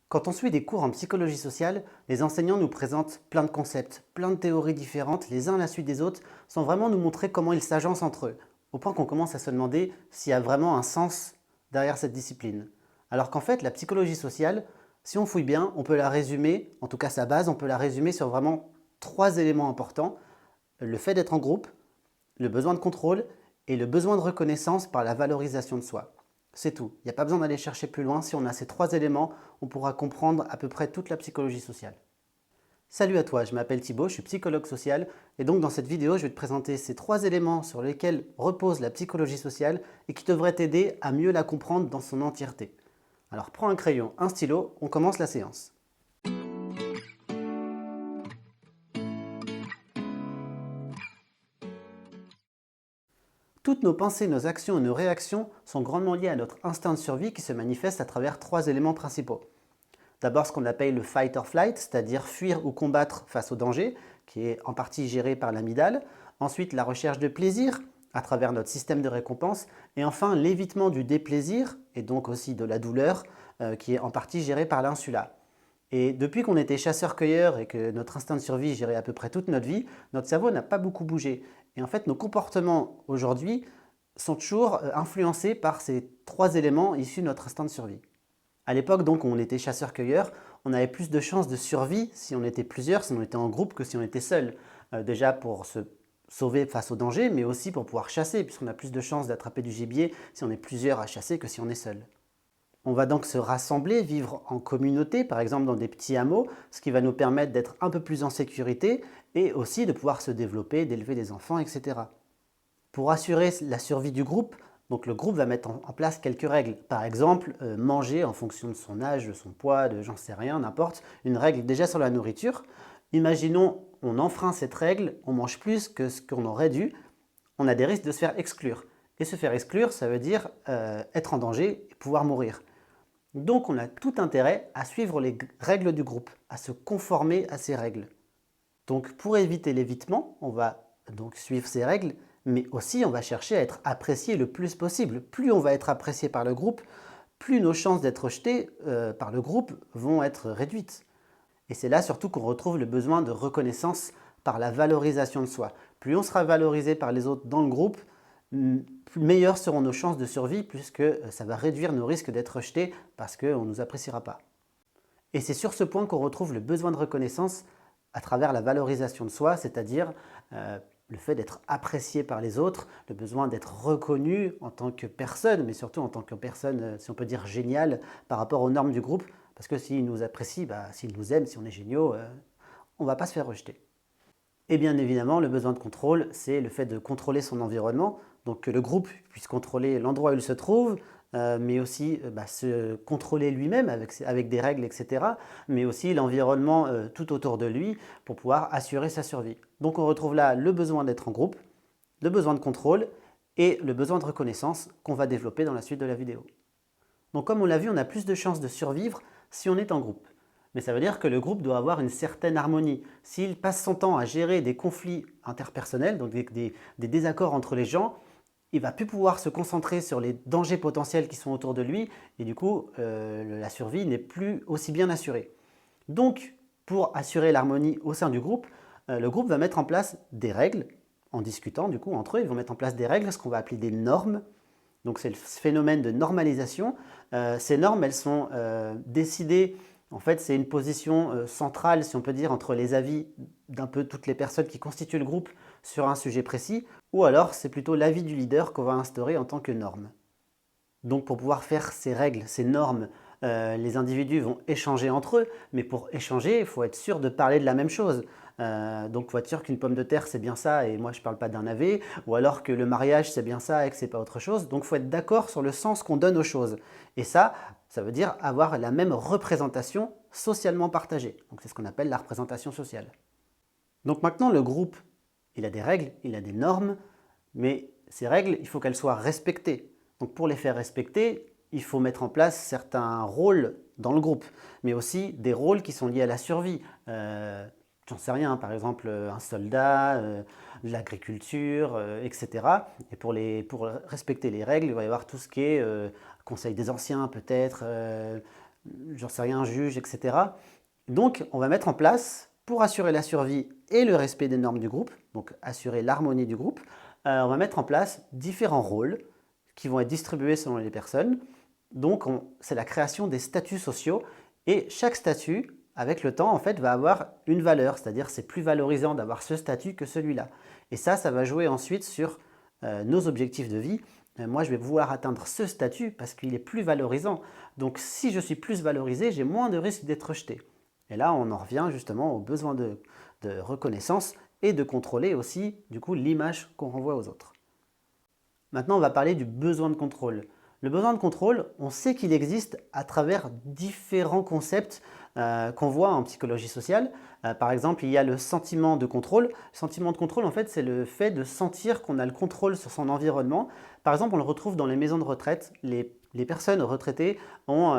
Quand on suit des cours en psychologie sociale, les enseignants nous présentent plein de concepts, plein de théories différentes, les uns à la suite des autres, sans vraiment nous montrer comment ils s'agencent entre eux, au point qu'on commence à se demander s'il y a vraiment un sens derrière cette discipline. Alors qu'en fait, la psychologie sociale, si on fouille bien, on peut la résumer, en tout cas sa base, on peut la résumer sur vraiment trois éléments importants: le fait d'être en groupe, le besoin de contrôle et le besoin de reconnaissance par la valorisation de soi. C'est tout. Il n'y a pas besoin d'aller chercher plus loin. Si on a ces trois éléments, on pourra comprendre à peu près toute la psychologie sociale. Salut à toi, je m'appelle Thibaut, je suis psychologue social et donc dans cette vidéo, je vais te présenter ces trois éléments sur lesquels repose la psychologie sociale et qui devraient t'aider à mieux la comprendre dans son entièreté. Alors prends un crayon, un stylo, on commence la séance. Toutes nos pensées, nos actions et nos réactions sont grandement liées à notre instinct de survie qui se manifeste à travers trois éléments principaux. D'abord ce qu'on appelle le fight or flight, c'est-à-dire fuir ou combattre face au danger, qui est en partie géré par l'amygdale. Ensuite la recherche de plaisir à travers notre système de récompense. Et enfin l'évitement du déplaisir et donc aussi de la douleur, qui est en partie géré par l'insula. Et depuis qu'on était chasseur-cueilleur et que notre instinct de survie gérait à peu près toute notre vie, notre cerveau n'a pas beaucoup bougé. Et en fait, nos comportements aujourd'hui sont toujours influencés par ces trois éléments issus de notre instinct de survie. À l'époque, donc, où on était chasseur-cueilleur, on avait plus de chances de survie si on était plusieurs, si on était en groupe, que si on était seul. Déjà pour se sauver face au danger, mais aussi pour pouvoir chasser, puisqu'on a plus de chances d'attraper du gibier si on est plusieurs à chasser que si on est seul. On va donc se rassembler, vivre en communauté, par exemple dans des petits hameaux, ce qui va nous permettre d'être un peu plus en sécurité et aussi de pouvoir se développer, d'élever des enfants, etc. Pour assurer la survie du groupe, donc le groupe va mettre en place quelques règles. Par exemple, manger en fonction de son âge, de son poids, de j'en sais rien, n'importe. Une règle déjà sur la nourriture. Imaginons, on enfreint cette règle, on mange plus que ce qu'on aurait dû, on a des risques de se faire exclure. Et se faire exclure, ça veut dire être en danger et pouvoir mourir. Donc on a tout intérêt à suivre les règles du groupe, à se conformer à ces règles. Donc pour éviter l'évitement, on va donc suivre ces règles, mais aussi on va chercher à être apprécié le plus possible. Plus on va être apprécié par le groupe, plus nos chances d'être rejetés par le groupe vont être réduites. Et c'est là surtout qu'on retrouve le besoin de reconnaissance par la valorisation de soi. Plus on sera valorisé par les autres dans le groupe, plus meilleures seront nos chances de survie, puisque ça va réduire nos risques d'être rejetés parce qu'on ne nous appréciera pas. Et c'est sur ce point qu'on retrouve le besoin de reconnaissance à travers la valorisation de soi, c'est-à-dire le fait d'être apprécié par les autres, le besoin d'être reconnu en tant que personne, mais surtout en tant que personne, si on peut dire, géniale par rapport aux normes du groupe, parce que s'ils nous apprécient, s'ils nous aiment, si on est géniaux, on ne va pas se faire rejeter. Et bien évidemment, le besoin de contrôle, c'est le fait de contrôler son environnement, donc que le groupe puisse contrôler l'endroit où il se trouve, mais aussi se contrôler lui-même avec des règles, etc., mais aussi l'environnement tout autour de lui pour pouvoir assurer sa survie. Donc on retrouve là le besoin d'être en groupe, le besoin de contrôle et le besoin de reconnaissance qu'on va développer dans la suite de la vidéo. Donc comme on l'a vu, on a plus de chances de survivre si on est en groupe. Mais ça veut dire que le groupe doit avoir une certaine harmonie. S'il passe son temps à gérer des conflits interpersonnels, donc des désaccords entre les gens, il ne va plus pouvoir se concentrer sur les dangers potentiels qui sont autour de lui et du coup, la survie n'est plus aussi bien assurée. Donc, pour assurer l'harmonie au sein du groupe, le groupe va mettre en place des règles, en discutant du coup entre eux, ils vont mettre en place des règles, ce qu'on va appeler des normes. Donc c'est le phénomène de normalisation. Ces normes, elles sont décidées. En fait, c'est une position centrale, si on peut dire, entre les avis d'un peu toutes les personnes qui constituent le groupe sur un sujet précis, ou alors c'est plutôt l'avis du leader qu'on va instaurer en tant que norme. Donc pour pouvoir faire ces règles, ces normes, les individus vont échanger entre eux, mais pour échanger, il faut être sûr de parler de la même chose. Donc il faut être sûr qu'une pomme de terre c'est bien ça et moi je ne parle pas d'un navet, ou alors que le mariage c'est bien ça et que c'est pas autre chose. Donc il faut être d'accord sur le sens qu'on donne aux choses. Et ça veut dire avoir la même représentation socialement partagée. Donc c'est ce qu'on appelle la représentation sociale. Donc maintenant le groupe, il a des règles, il a des normes, mais ces règles, il faut qu'elles soient respectées. Donc pour les faire respecter, il faut mettre en place certains rôles dans le groupe, mais aussi des rôles qui sont liés à la survie. J'en sais rien, par exemple un soldat, l'agriculture, etc. Et pour respecter les règles, il va y avoir tout ce qui est conseil des anciens peut-être, j'en sais rien, un juge, etc. Donc, on va mettre en place, pour assurer la survie et le respect des normes du groupe, donc assurer l'harmonie du groupe, on va mettre en place différents rôles qui vont être distribués selon les personnes. Donc, c'est la création des statuts sociaux et chaque statut, avec le temps, en fait, va avoir une valeur, c'est-à-dire c'est plus valorisant d'avoir ce statut que celui-là. Et ça va jouer ensuite sur nos objectifs de vie. Moi, je vais vouloir atteindre ce statut parce qu'il est plus valorisant. Donc, si je suis plus valorisé, j'ai moins de risques d'être rejeté. Et là, on en revient justement au besoin de reconnaissance et de contrôler aussi, du coup, l'image qu'on renvoie aux autres. Maintenant, on va parler du besoin de contrôle. Le besoin de contrôle, on sait qu'il existe à travers différents concepts qu'on voit en psychologie sociale. Par exemple, il y a le sentiment de contrôle. Le sentiment de contrôle, en fait, c'est le fait de sentir qu'on a le contrôle sur son environnement. Par exemple, on le retrouve dans les maisons de retraite. Les personnes retraitées ont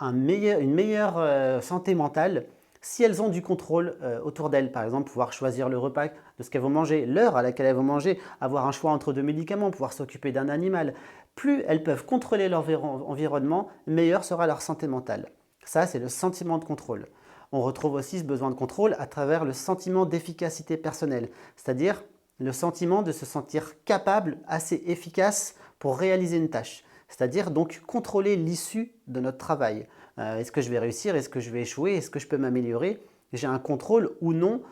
une meilleure santé mentale si elles ont du contrôle autour d'elles. Par exemple, pouvoir choisir le repas de ce qu'elles vont manger, l'heure à laquelle elles vont manger, avoir un choix entre 2 médicaments, pouvoir s'occuper d'un animal. Plus elles peuvent contrôler leur environnement, meilleure sera leur santé mentale. Ça, c'est le sentiment de contrôle. On retrouve aussi ce besoin de contrôle à travers le sentiment d'efficacité personnelle, c'est-à-dire le sentiment de se sentir capable, assez efficace pour réaliser une tâche. C'est-à-dire donc contrôler l'issue de notre travail. Est-ce que je vais réussir? Est-ce que je vais échouer? Est-ce que je peux m'améliorer? J'ai un contrôle ou non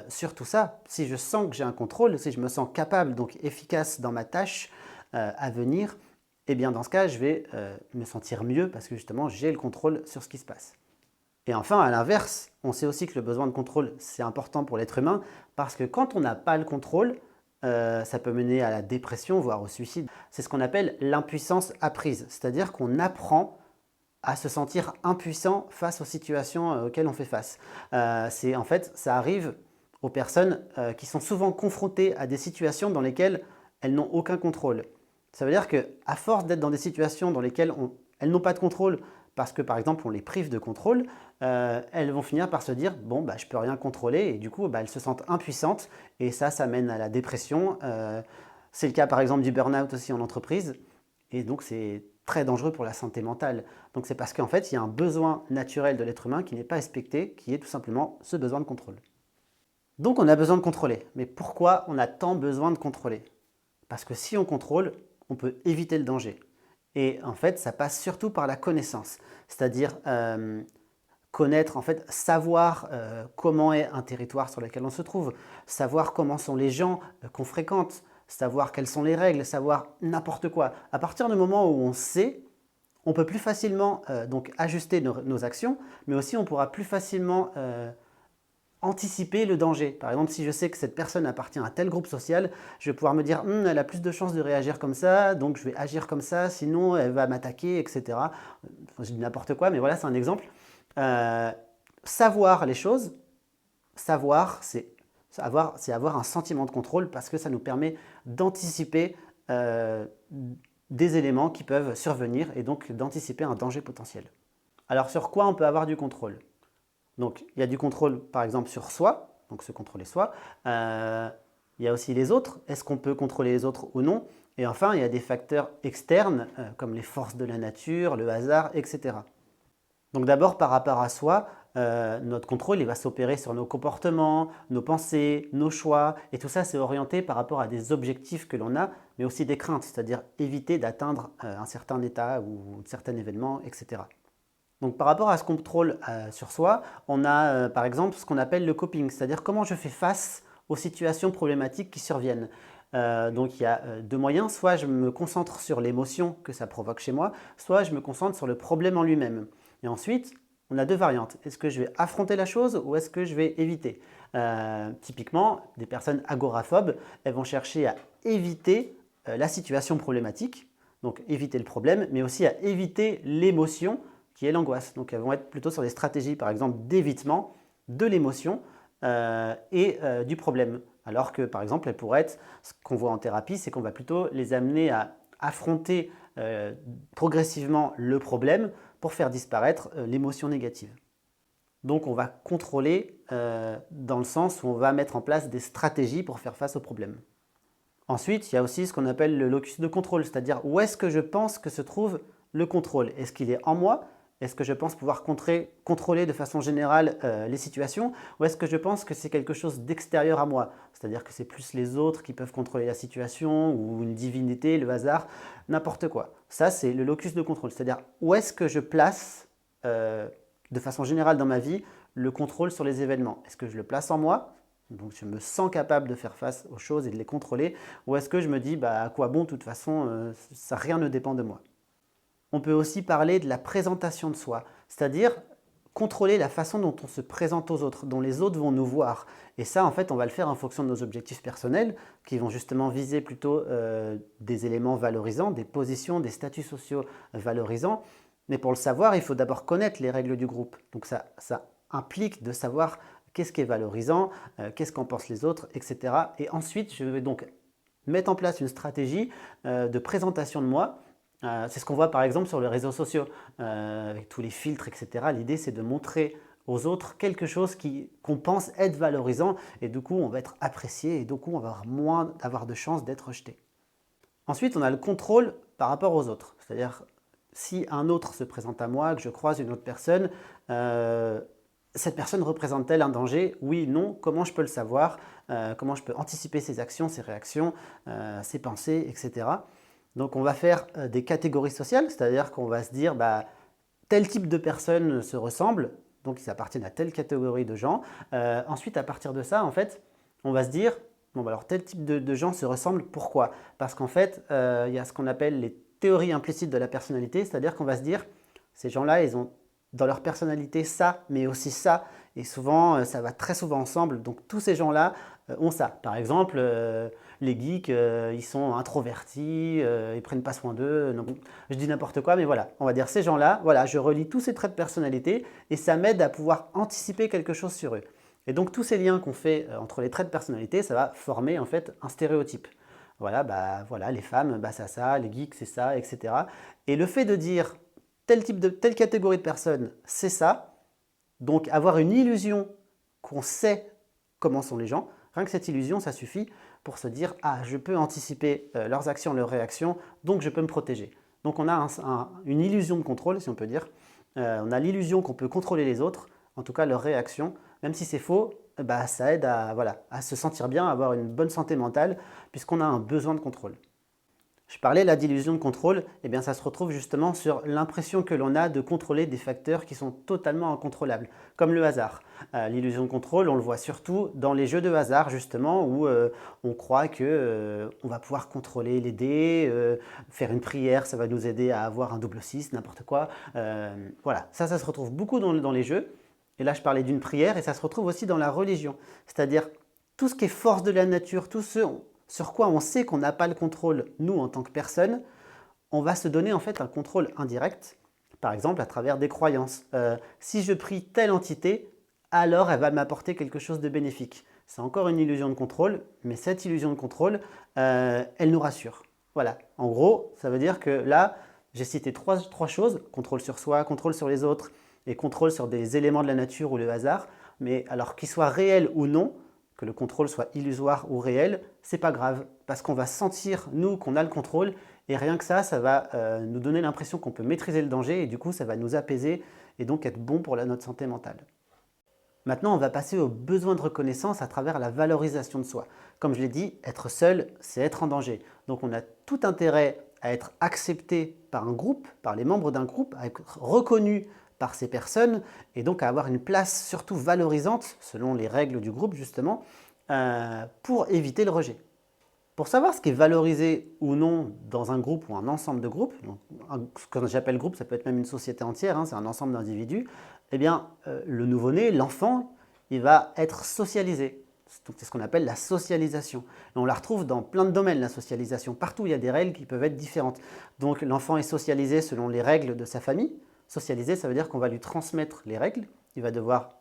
sur tout ça. Si je sens que j'ai un contrôle, si je me sens capable, donc efficace dans ma tâche à venir, eh bien dans ce cas, je vais me sentir mieux parce que justement, j'ai le contrôle sur ce qui se passe. Et enfin, à l'inverse, on sait aussi que le besoin de contrôle, c'est important pour l'être humain parce que quand on n'a pas le contrôle, ça peut mener à la dépression, voire au suicide. C'est ce qu'on appelle l'impuissance apprise, c'est-à-dire qu'on apprend à se sentir impuissant face aux situations auxquelles on fait face. En fait, ça arrive aux personnes qui sont souvent confrontées à des situations dans lesquelles elles n'ont aucun contrôle. Ça veut dire qu'à force d'être dans des situations dans lesquelles elles n'ont pas de contrôle, parce que par exemple on les prive de contrôle, elles vont finir par se dire « bon, je ne peux rien contrôler » et du coup elles se sentent impuissantes et ça mène à la dépression. C'est le cas par exemple du burn-out aussi en entreprise et donc c'est très dangereux pour la santé mentale. Donc c'est parce qu'en fait il y a un besoin naturel de l'être humain qui n'est pas respecté, qui est tout simplement ce besoin de contrôle. Donc on a besoin de contrôler. Mais pourquoi on a tant besoin de contrôler? Parce que si on contrôle, on peut éviter le danger. Et en fait, ça passe surtout par la connaissance, c'est-à-dire connaître, en fait, savoir comment est un territoire sur lequel on se trouve, savoir comment sont les gens qu'on fréquente, savoir quelles sont les règles, savoir n'importe quoi. À partir du moment où on sait, on peut plus facilement donc ajuster nos actions, mais aussi on pourra plus facilement anticiper le danger. Par exemple, si je sais que cette personne appartient à tel groupe social, je vais pouvoir me dire elle a plus de chances de réagir comme ça, donc je vais agir comme ça, sinon elle va m'attaquer, etc. Je dis n'importe quoi, mais voilà, c'est un exemple. Savoir les choses, c'est avoir un sentiment de contrôle parce que ça nous permet d'anticiper des éléments qui peuvent survenir et donc d'anticiper un danger potentiel. Alors sur quoi on peut avoir du contrôle? Donc, il y a du contrôle, par exemple, sur soi, donc se contrôler soi. Il y a aussi les autres. Est-ce qu'on peut contrôler les autres ou non? Et enfin, il y a des facteurs externes, comme les forces de la nature, le hasard, etc. Donc d'abord, par rapport à soi, notre contrôle il va s'opérer sur nos comportements, nos pensées, nos choix. Et tout ça, c'est orienté par rapport à des objectifs que l'on a, mais aussi des craintes, c'est-à-dire éviter d'atteindre un certain état ou un certain événement, etc. Donc par rapport à ce contrôle sur soi, on a par exemple ce qu'on appelle le coping, c'est-à-dire comment je fais face aux situations problématiques qui surviennent. Donc il y a deux moyens, soit je me concentre sur l'émotion que ça provoque chez moi, soit je me concentre sur le problème en lui-même. Et ensuite, on a deux variantes. Est-ce que je vais affronter la chose ou est-ce que je vais éviter? Typiquement, des personnes agoraphobes, elles vont chercher à éviter la situation problématique, donc éviter le problème, mais aussi à éviter l'émotion qui est l'angoisse. Donc elles vont être plutôt sur des stratégies, par exemple, d'évitement de l'émotion et du problème. Alors que, par exemple, elles pourraient être, ce qu'on voit en thérapie, c'est qu'on va plutôt les amener à affronter progressivement le problème pour faire disparaître l'émotion négative. Donc on va contrôler dans le sens où on va mettre en place des stratégies pour faire face au problème. Ensuite, il y a aussi ce qu'on appelle le locus de contrôle, c'est-à-dire où est-ce que je pense que se trouve le contrôle. Est-ce qu'il est en moi? Est-ce que je pense pouvoir contrôler de façon générale les situations ou est-ce que je pense que c'est quelque chose d'extérieur à moi? C'est-à-dire que c'est plus les autres qui peuvent contrôler la situation ou une divinité, le hasard, n'importe quoi. Ça, c'est le locus de contrôle. C'est-à-dire où est-ce que je place de façon générale dans ma vie le contrôle sur les événements? Est-ce que je le place en moi? Donc je me sens capable de faire face aux choses et de les contrôler ou est-ce que je me dis bah, à quoi bon, de toute façon, rien ne dépend de moi? On peut aussi parler de la présentation de soi, c'est-à-dire contrôler la façon dont on se présente aux autres, dont les autres vont nous voir. Et ça, en fait, on va le faire en fonction de nos objectifs personnels, qui vont justement viser plutôt des éléments valorisants, des positions, des statuts sociaux valorisants. Mais pour le savoir, il faut d'abord connaître les règles du groupe. Donc ça implique de savoir qu'est-ce qui est valorisant, qu'est-ce qu'en pensent les autres, etc. Et ensuite, je vais donc mettre en place une stratégie de présentation de moi. C'est ce qu'on voit par exemple sur les réseaux sociaux, avec tous les filtres, etc. L'idée, c'est de montrer aux autres quelque chose qu'on pense être valorisant et du coup, on va être apprécié et du coup, on va avoir de chances d'être rejeté. Ensuite, on a le contrôle par rapport aux autres. C'est-à-dire, si un autre se présente à moi, que je croise une autre personne, cette personne représente-t-elle un danger? Oui, non. Comment je peux le savoir? Comment je peux anticiper ses actions, ses réactions, ses pensées, etc. Donc on va faire des catégories sociales, c'est-à-dire qu'on va se dire bah, tel type de personnes se ressemblent, donc ils appartiennent à telle catégorie de gens. Ensuite, à partir de ça, en fait, on va se dire bon, bah, alors tel type de gens se ressemblent, pourquoi? Parce qu'en fait, il y a ce qu'on appelle les théories implicites de la personnalité, c'est-à-dire qu'on va se dire ces gens-là, ils ont dans leur personnalité ça, mais aussi ça, et souvent, ça va très souvent ensemble, donc tous ces gens-là ont ça. Par exemple, les geeks, ils sont introvertis, ils prennent pas soin d'eux. Je dis n'importe quoi, mais voilà, on va dire ces gens-là, voilà, je relie tous ces traits de personnalité et ça m'aide à pouvoir anticiper quelque chose sur eux. Et donc tous ces liens qu'on fait entre les traits de personnalité, ça va former en fait un stéréotype. Voilà, bah, voilà les femmes, bah, ça, les geeks, c'est ça, etc. Et le fait de dire telle catégorie de personnes, c'est ça, donc avoir une illusion qu'on sait comment sont les gens, rien que cette illusion, ça suffit pour se dire « Ah, je peux anticiper leurs actions, leurs réactions, donc je peux me protéger ». Donc on a une illusion de contrôle, si on peut dire. On a l'illusion qu'on peut contrôler les autres, en tout cas leurs réactions. Même si c'est faux, bah, ça aide à, voilà, à se sentir bien, à avoir une bonne santé mentale, puisqu'on a un besoin de contrôle. Je parlais là d'illusion de contrôle, et bien ça se retrouve justement sur l'impression que l'on a de contrôler des facteurs qui sont totalement incontrôlables, comme le hasard. L'illusion de contrôle, on le voit surtout dans les jeux de hasard justement, où on croit que on va pouvoir contrôler les dés, faire une prière, ça va nous aider à avoir un double 6, n'importe quoi. Voilà, ça se retrouve beaucoup dans les jeux. Et là, je parlais d'une prière, et ça se retrouve aussi dans la religion. C'est-à-dire tout ce qui est force de la nature, tout ce sur quoi on sait qu'on n'a pas le contrôle, nous, en tant que personne, on va se donner en fait un contrôle indirect, par exemple à travers des croyances. Si je prie telle entité, alors elle va m'apporter quelque chose de bénéfique. C'est encore une illusion de contrôle, mais cette illusion de contrôle, elle nous rassure. Voilà, en gros, ça veut dire que là, j'ai cité trois choses, contrôle sur soi, contrôle sur les autres et contrôle sur des éléments de la nature ou le hasard, mais alors qu'ils soient réels ou non, que le contrôle soit illusoire ou réel, c'est pas grave, parce qu'on va sentir, nous, qu'on a le contrôle, et rien que ça va nous donner l'impression qu'on peut maîtriser le danger, et du coup, ça va nous apaiser, et donc être bon pour notre santé mentale. Maintenant, on va passer aux besoins de reconnaissance à travers la valorisation de soi. Comme je l'ai dit, être seul, c'est être en danger. Donc on a tout intérêt à être accepté par un groupe, par les membres d'un groupe, à être reconnu par ces personnes et donc à avoir une place surtout valorisante, selon les règles du groupe justement, pour éviter le rejet. Pour savoir ce qui est valorisé ou non dans un groupe ou un ensemble de groupes, donc, ce que j'appelle groupe, ça peut être même une société entière, hein, c'est un ensemble d'individus, eh bien le nouveau-né, l'enfant, il va être socialisé. C'est ce qu'on appelle la socialisation. Et on la retrouve dans plein de domaines, la socialisation. Partout, il y a des règles qui peuvent être différentes. Donc l'enfant est socialisé selon les règles de sa famille. Socialiser, ça veut dire qu'on va lui transmettre les règles. Il va devoir,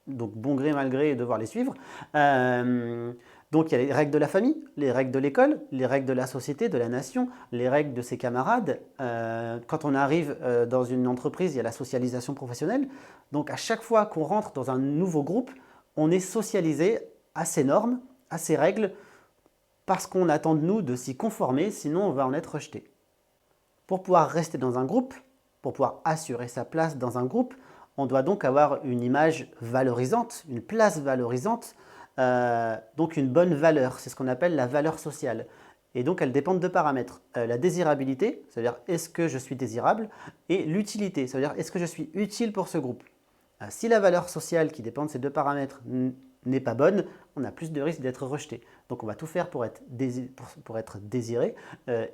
donc bon gré, mal gré, devoir les suivre. Donc il y a les règles de la famille, les règles de l'école, les règles de la société, de la nation, les règles de ses camarades. Quand on arrive dans une entreprise, il y a la socialisation professionnelle. Donc à chaque fois qu'on rentre dans un nouveau groupe, on est socialisé à ces normes, à ces règles, parce qu'on attend de nous de s'y conformer, sinon on va en être rejeté. Pour pouvoir rester dans un groupe, Pour pouvoir assurer sa place dans un groupe, on doit donc avoir une image valorisante, une place valorisante, donc une bonne valeur. C'est ce qu'on appelle la valeur sociale. Et donc, elles dépendent de paramètres. La désirabilité, c'est-à-dire est-ce que je suis désirable, et l'utilité, c'est-à-dire est-ce que je suis utile pour ce groupe. Si la valeur sociale qui dépend de ces deux paramètres n'est pas bonne, on a plus de risques d'être rejeté. Donc, on va tout faire pour être désiré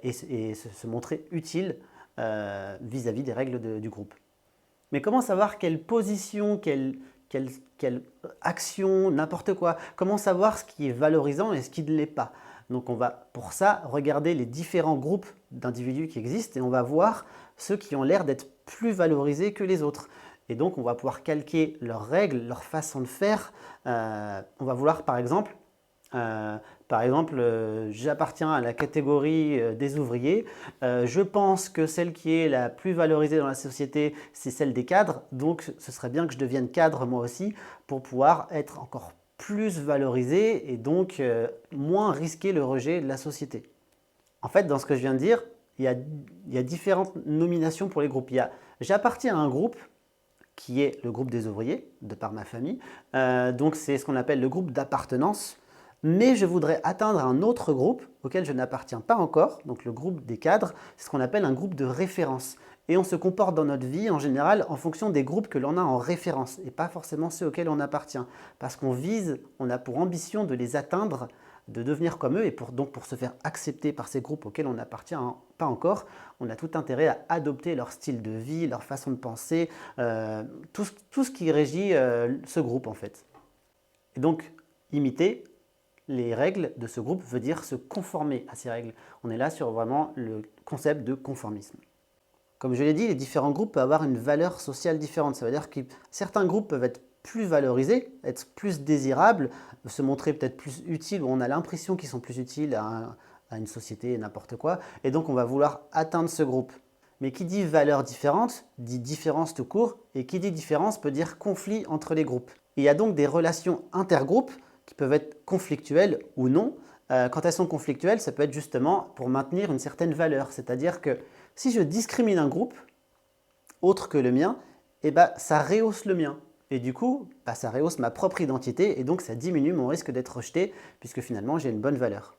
et se montrer utile vis-à-vis des règles du groupe. Mais comment savoir quelle position, quelle action, n'importe quoi, comment savoir ce qui est valorisant et ce qui ne l'est pas? Donc on va pour ça regarder les différents groupes d'individus qui existent et on va voir ceux qui ont l'air d'être plus valorisés que les autres. Et donc on va pouvoir calquer leurs règles, leur façon de faire. On va vouloir par exemple, j'appartiens à la catégorie des ouvriers. Je pense que celle qui est la plus valorisée dans la société, c'est celle des cadres. Donc ce serait bien que je devienne cadre moi aussi pour pouvoir être encore plus valorisé et donc moins risquer le rejet de la société. En fait, dans ce que je viens de dire, il y a différentes nominations pour les groupes. J'appartiens à un groupe qui est le groupe des ouvriers, de par ma famille. Donc c'est ce qu'on appelle le groupe d'appartenance. Mais je voudrais atteindre un autre groupe auquel je n'appartiens pas encore, donc le groupe des cadres, c'est ce qu'on appelle un groupe de référence. Et on se comporte dans notre vie en général en fonction des groupes que l'on a en référence et pas forcément ceux auxquels on appartient. Parce qu'on vise, on a pour ambition de les atteindre, de devenir comme eux et donc pour se faire accepter par ces groupes auxquels on n'appartient pas encore, on a tout intérêt à adopter leur style de vie, leur façon de penser, tout ce qui régit ce groupe en fait. Et donc, imiter les règles de ce groupe veut dire se conformer à ces règles. On est là sur vraiment le concept de conformisme. Comme je l'ai dit, les différents groupes peuvent avoir une valeur sociale différente. Ça veut dire que certains groupes peuvent être plus valorisés, être plus désirables, se montrer peut-être plus utiles, où on a l'impression qu'ils sont plus utiles à une société, n'importe quoi. Et donc, on va vouloir atteindre ce groupe. Mais qui dit valeur différente, dit différence tout court. Et qui dit différence peut dire conflit entre les groupes. Et il y a donc des relations intergroupes qui peuvent être conflictuelles ou non. Quand elles sont conflictuelles, ça peut être justement pour maintenir une certaine valeur. C'est-à-dire que si je discrimine un groupe autre que le mien, ça rehausse le mien. Et du coup, ça rehausse ma propre identité et donc ça diminue mon risque d'être rejeté puisque finalement j'ai une bonne valeur.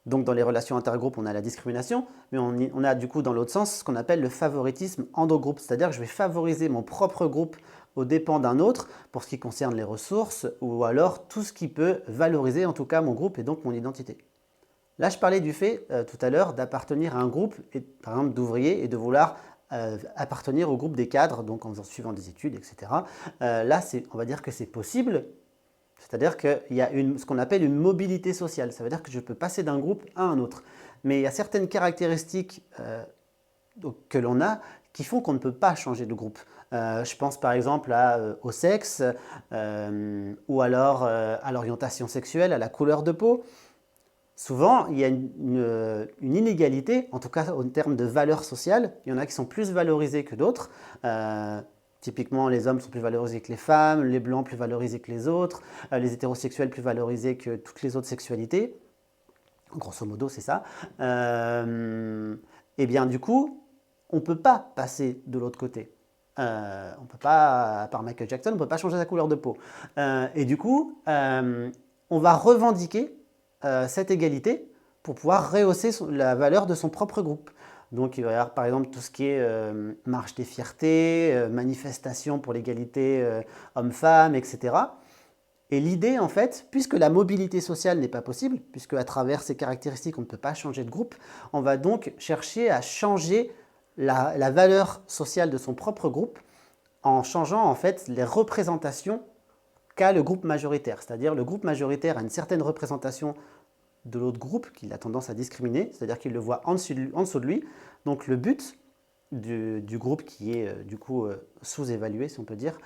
Donc dans les relations intergroupes, on a la discrimination, mais on a du coup dans l'autre sens ce qu'on appelle le favoritisme endogroupe, c'est-à-dire que je vais favoriser mon propre groupe aux dépens d'un autre pour ce qui concerne les ressources ou alors tout ce qui peut valoriser en tout cas mon groupe et donc mon identité. Là, je parlais du fait tout à l'heure d'appartenir à un groupe, par exemple d'ouvriers, et de vouloir appartenir au groupe des cadres, donc en suivant des études, etc. Là, on va dire que c'est possible, c'est-à-dire qu'il y a ce qu'on appelle une mobilité sociale. Ça veut dire que je peux passer d'un groupe à un autre. Mais il y a certaines caractéristiques que l'on a qui font qu'on ne peut pas changer de groupe. Je pense par exemple au sexe, ou alors à l'orientation sexuelle, à la couleur de peau. Souvent, il y a une inégalité, en tout cas en termes de valeur sociale. Il y en a qui sont plus valorisés que d'autres. Typiquement, les hommes sont plus valorisés que les femmes, les blancs plus valorisés que les autres, les hétérosexuels plus valorisés que toutes les autres sexualités. Grosso modo, c'est ça. Et bien du coup, on ne peut pas passer de l'autre côté. On ne peut pas, à part Michael Jackson, on ne peut pas changer sa couleur de peau. Et du coup, on va revendiquer cette égalité pour pouvoir rehausser la valeur de son propre groupe. Donc il va y avoir par exemple tout ce qui est marche des fiertés, manifestation pour l'égalité hommes-femmes, etc. Et l'idée en fait, puisque la mobilité sociale n'est pas possible, puisque à travers ces caractéristiques on ne peut pas changer de groupe, on va donc chercher à changer la valeur sociale de son propre groupe en changeant en fait les représentations qu'a le groupe majoritaire. C'est-à-dire le groupe majoritaire a une certaine représentation de l'autre groupe qu'il a tendance à discriminer, c'est-à-dire qu'il le voit en dessous de lui. Donc le but du groupe qui est du coup sous-évalué, si on peut dire,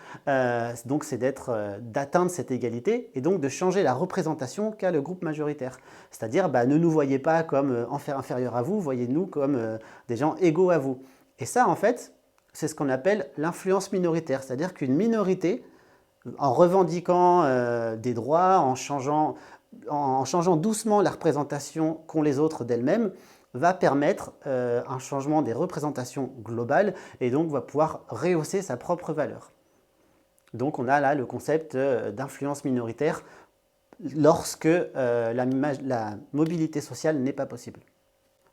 donc c'est d'atteindre cette égalité et donc de changer la représentation qu'a le groupe majoritaire. C'est-à-dire ne nous voyez pas comme inférieurs à vous, voyez-nous comme des gens égaux à vous. Et ça en fait, c'est ce qu'on appelle l'influence minoritaire, c'est-à-dire qu'une minorité, en revendiquant des droits, en changeant doucement la représentation qu'ont les autres d'elle-même, va permettre un changement des représentations globales et donc va pouvoir rehausser sa propre valeur. Donc on a là le concept d'influence minoritaire lorsque la mobilité sociale n'est pas possible.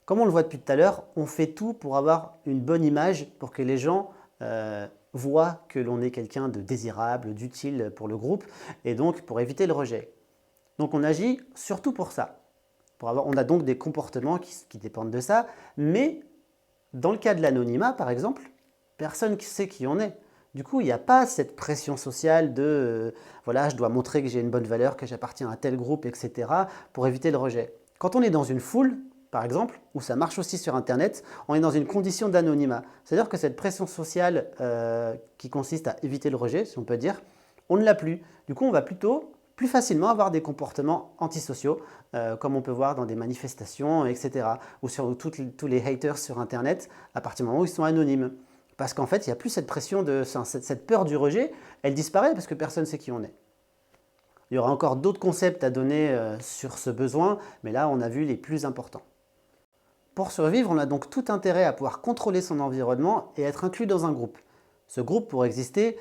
Comme on le voit depuis tout à l'heure, on fait tout pour avoir une bonne image, pour que les gens voient que l'on est quelqu'un de désirable, d'utile pour le groupe, et donc pour éviter le rejet. Donc on agit surtout pour ça. On a donc des comportements qui dépendent de ça, mais dans le cas de l'anonymat par exemple, personne ne sait qui on est. Du coup, il n'y a pas cette pression sociale de voilà, je dois montrer que j'ai une bonne valeur, que j'appartiens à tel groupe, etc. pour éviter le rejet. Quand on est dans une foule, par exemple, où ça marche aussi sur Internet, on est dans une condition d'anonymat. C'est-à-dire que cette pression sociale qui consiste à éviter le rejet, si on peut dire, on ne l'a plus. Du coup, on va plutôt plus facilement avoir des comportements antisociaux, comme on peut voir dans des manifestations, etc. Ou sur tous les haters sur Internet, à partir du moment où ils sont anonymes. Parce qu'en fait, il n'y a plus cette pression, cette peur du rejet, elle disparaît parce que personne ne sait qui on est. Il y aura encore d'autres concepts à donner sur ce besoin, mais là, on a vu les plus importants. Pour survivre, on a donc tout intérêt à pouvoir contrôler son environnement et être inclus dans un groupe. Ce groupe, pour exister,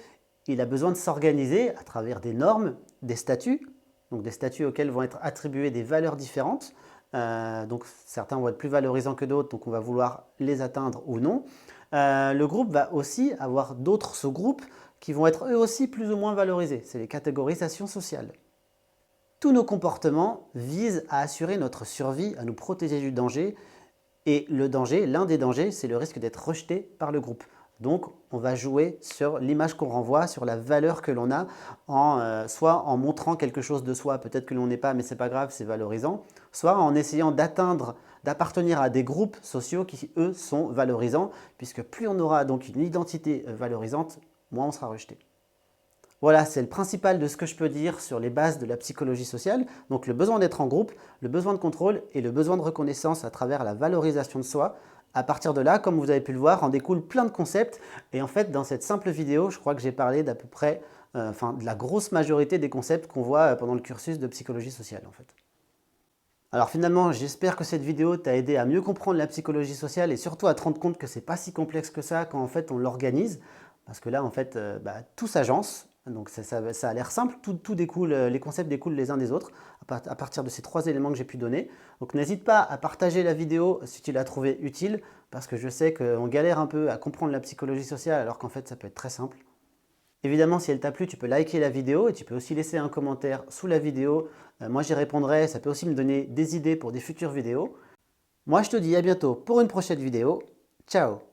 il a besoin de s'organiser à travers des normes, des statuts, donc des statuts auxquels vont être attribuées des valeurs différentes. Donc certains vont être plus valorisants que d'autres, donc on va vouloir les atteindre ou non. Le groupe va aussi avoir d'autres sous-groupes qui vont être eux aussi plus ou moins valorisés. C'est les catégorisations sociales. Tous nos comportements visent à assurer notre survie, à nous protéger du danger. Et le danger, l'un des dangers, c'est le risque d'être rejeté par le groupe. Donc, on va jouer sur l'image qu'on renvoie, sur la valeur que l'on a, soit en montrant quelque chose de soi, peut-être que l'on n'est pas, mais ce n'est pas grave, c'est valorisant, soit en essayant d'appartenir à des groupes sociaux qui, eux, sont valorisants, puisque plus on aura donc une identité valorisante, moins on sera rejeté. Voilà, c'est le principal de ce que je peux dire sur les bases de la psychologie sociale. Donc le besoin d'être en groupe, le besoin de contrôle et le besoin de reconnaissance à travers la valorisation de soi. À partir de là, comme vous avez pu le voir, en découle plein de concepts. Et en fait, dans cette simple vidéo, je crois que j'ai parlé d'à peu près, de la grosse majorité des concepts qu'on voit pendant le cursus de psychologie sociale en fait. Alors finalement, j'espère que cette vidéo t'a aidé à mieux comprendre la psychologie sociale et surtout à te rendre compte que c'est pas si complexe que ça quand en fait on l'organise. Parce que là, en fait, tout s'agence. Donc ça a l'air simple, tout découle, les concepts découlent les uns des autres à partir de ces 3 éléments que j'ai pu donner. Donc n'hésite pas à partager la vidéo si tu l'as trouvée utile, parce que je sais qu'on galère un peu à comprendre la psychologie sociale alors qu'en fait ça peut être très simple. Évidemment, si elle t'a plu, tu peux liker la vidéo et tu peux aussi laisser un commentaire sous la vidéo. Moi j'y répondrai, ça peut aussi me donner des idées pour des futures vidéos. Moi je te dis à bientôt pour une prochaine vidéo. Ciao!